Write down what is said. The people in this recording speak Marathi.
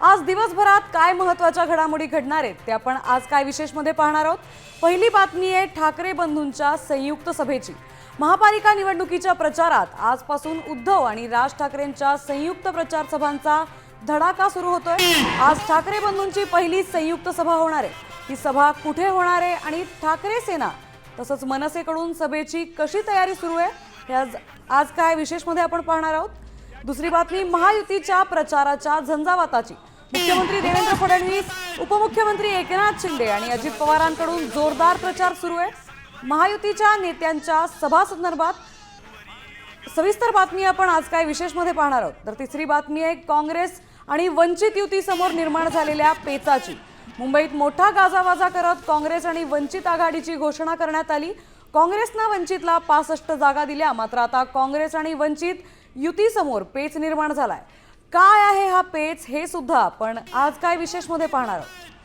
आज दिवसभरात काय महत्त्वाच्या घडामोडी घडणार आहेत ते आपण आज काय विशेष मध्ये पाहणार आहोत। पहिली बातमी आहे ठाकरे बंधूंच्या संयुक्त सभेची। महापालिका निवडणुकीच्या प्रचारात आजपासून उद्धव आणि राज ठाकरेंच्या संयुक्त प्रचार सभांचा धडाका सुरू होतोय। आज ठाकरे बंधूंची पहिली संयुक्त सभा होणार आहे। ही सभा कुठे होणार आहे आणि ठाकरे सेना तसंच मनसेकडून सभेची कशी तयारी सुरू आहे हे आज काय विशेष मध्ये आपण पाहणार आहोत। दुसरी बातमी महायुतीच्या प्रचाराच्या झंझावाताची। मुख्यमंत्री देवेंद्र फडणवीस, उपमुख्यमंत्री एकनाथ शिंदे आणि अजित पवारांकडून जोरदार प्रचार सुरू आहे। महायुतीच्या नेत्यांच्या सभासंदर्भात सविस्तर बातमी आपण आज काय विशेष मध्ये पाहणार आहोत। तर तिसरी बातमी आहे काँग्रेस आणि वंचित युती समोर निर्माण झालेल्या पेचाची। मुंबईत मोठा गाजावाजा करत काँग्रेस आणि वंचित आघाडीची घोषणा करण्यात आली। काँग्रेसनं वंचितला 65 जागा दिल्या, मात्र आता काँग्रेस आणि वंचित युती समोर पेच निर्माण झालाय। काय आहे हा पेच हे सुद्धा आपण आज काय विशेष मध्ये पाहणार आहोत।